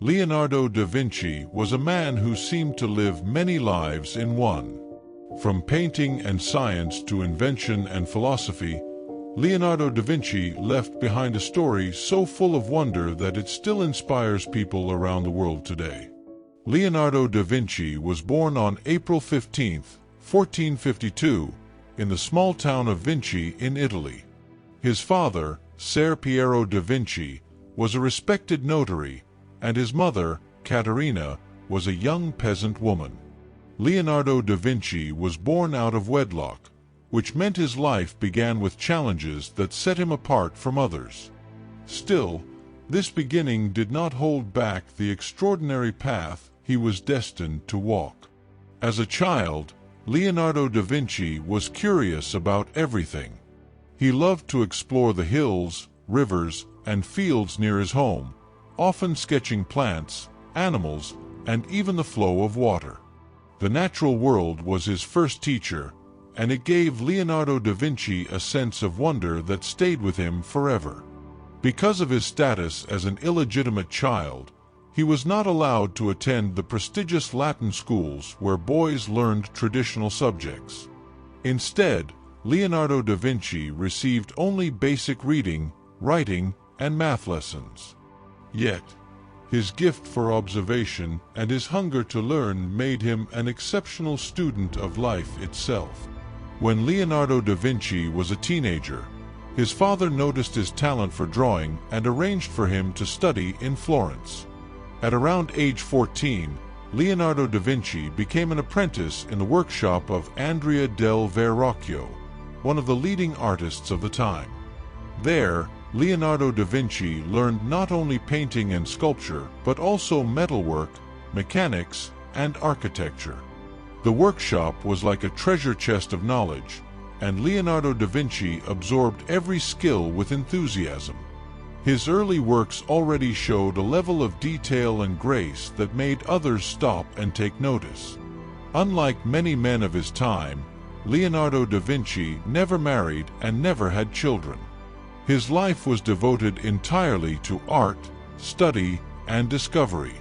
Leonardo da Vinci was a man who seemed to live many lives in one. From painting and science to invention and philosophy, Leonardo da Vinci left behind a story so full of wonder that it still inspires people around the world today. Leonardo da Vinci was born on April 15, 1452, in the small town of Vinci in Italy. His father, Ser Piero da Vinci, was a respected notary, and his mother, Caterina, was a young peasant woman. Leonardo da Vinci was born out of wedlock, which meant his life began with challenges that set him apart from others. Still, this beginning did not hold back the extraordinary path he was destined to walk. As a child, Leonardo da Vinci was curious about everything. He loved to explore the hills, rivers, and fields near his home, often sketching plants, animals, and even the flow of water. The natural world was his first teacher, and it gave Leonardo da Vinci a sense of wonder that stayed with him forever. Because of his status as an illegitimate child, he was not allowed to attend the prestigious Latin schools where boys learned traditional subjects. Instead, Leonardo da Vinci received only basic reading, writing, and math lessons. Yet, his gift for observation and his hunger to learn made him an exceptional student of life itself. When Leonardo da Vinci was a teenager, his father noticed his talent for drawing and arranged for him to study in Florence. At around age 14, Leonardo da Vinci became an apprentice in the workshop of Andrea del Verrocchio, one of the leading artists of the time. There, Leonardo da Vinci learned not only painting and sculpture, but also metalwork, mechanics, and architecture. The workshop was like a treasure chest of knowledge, and Leonardo da Vinci absorbed every skill with enthusiasm. His early works already showed a level of detail and grace that made others stop and take notice. Unlike many men of his time, Leonardo da Vinci never married and never had children. His life was devoted entirely to art, study, and discovery.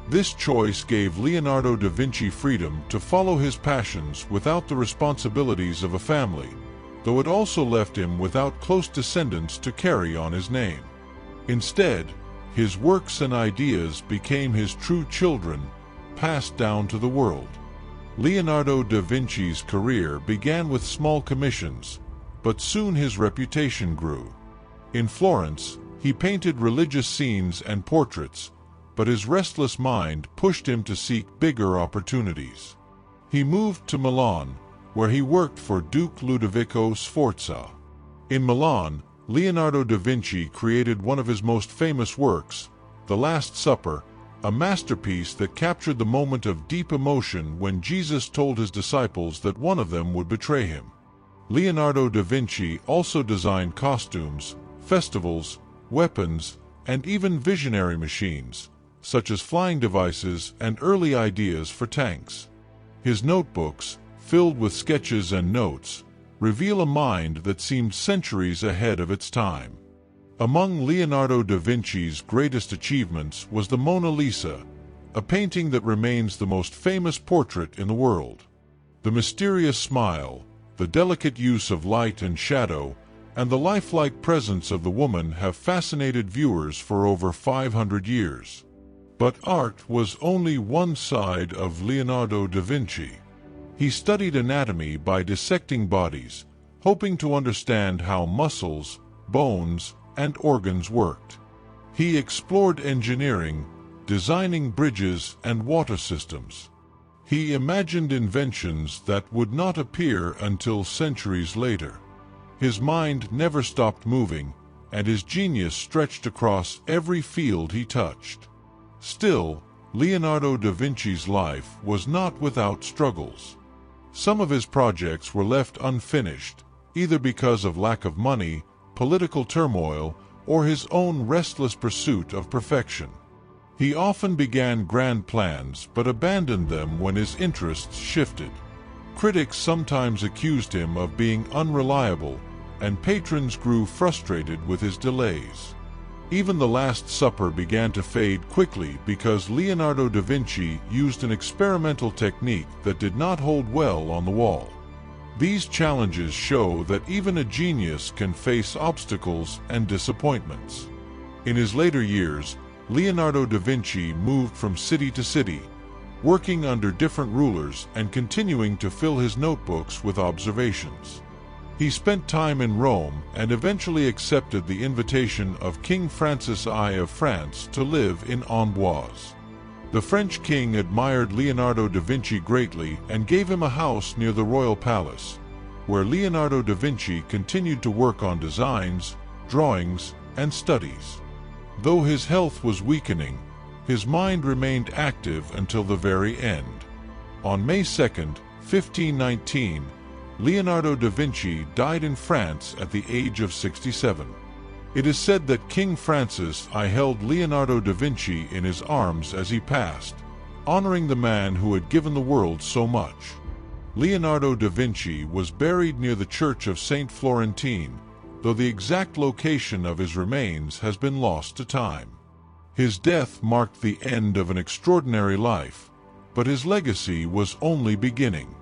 This choice gave Leonardo da Vinci freedom to follow his passions without the responsibilities of a family, though it also left him without close descendants to carry on his name. Instead, his works and ideas became his true children, passed down to the world. Leonardo da Vinci's career began with small commissions, but soon his reputation grew. In Florence, he painted religious scenes and portraits, but his restless mind pushed him to seek bigger opportunities. He moved to Milan, where he worked for Duke Ludovico Sforza. In Milan, Leonardo da Vinci created one of his most famous works, The Last Supper, a masterpiece that captured the moment of deep emotion when Jesus told his disciples that one of them would betray him. Leonardo da Vinci also designed costumes, festivals, weapons, and even visionary machines, such as flying devices and early ideas for tanks. His notebooks, filled with sketches and notes, reveal a mind that seemed centuries ahead of its time. Among Leonardo da Vinci's greatest achievements was the Mona Lisa, a painting that remains the most famous portrait in the world. The mysterious smile, the delicate use of light and shadow, and the lifelike presence of the woman have fascinated viewers for over 500 years. But art was only one side of Leonardo da Vinci. He studied anatomy by dissecting bodies, hoping to understand how muscles, bones, and organs worked. He explored engineering, designing bridges and water systems. He imagined inventions that would not appear until centuries later. His mind never stopped moving, and his genius stretched across every field he touched. Still, Leonardo da Vinci's life was not without struggles. Some of his projects were left unfinished, either because of lack of money, political turmoil, or his own restless pursuit of perfection. He often began grand plans but abandoned them when his interests shifted. Critics sometimes accused him of being unreliable, and patrons grew frustrated with his delays. Even the Last Supper began to fade quickly because Leonardo da Vinci used an experimental technique that did not hold well on the wall. These challenges show that even a genius can face obstacles and disappointments. In his later years, Leonardo da Vinci moved from city to city, working under different rulers and continuing to fill his notebooks with observations. He spent time in Rome and eventually accepted the invitation of King Francis I of France to live in Amboise. The French king admired Leonardo da Vinci greatly and gave him a house near the royal palace, where Leonardo da Vinci continued to work on designs, drawings, and studies. Though his health was weakening, his mind remained active until the very end. On May 2, 1519, Leonardo da Vinci died in France at the age of 67. It is said that King Francis I held Leonardo da Vinci in his arms as he passed, honoring the man who had given the world so much. Leonardo da Vinci was buried near the Church of St. Florentine, though the exact location of his remains has been lost to time. His death marked the end of an extraordinary life, but his legacy was only beginning.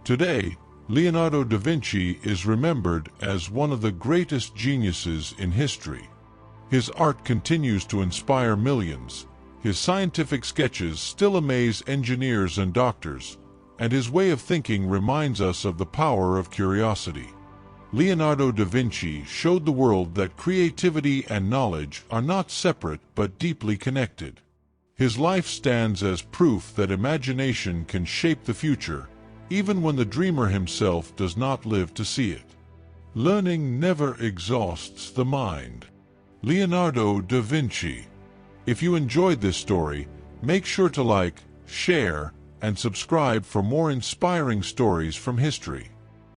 Today, Leonardo da Vinci is remembered as one of the greatest geniuses in history. His art continues to inspire millions, his scientific sketches still amaze engineers and doctors, and his way of thinking reminds us of the power of curiosity. Leonardo da Vinci showed the world that creativity and knowledge are not separate but deeply connected. His life stands as proof that imagination can shape the future, even when the dreamer himself does not live to see it. Learning never exhausts the mind. Leonardo da Vinci. If you enjoyed this story, make sure to like, share, and subscribe for more inspiring stories from history.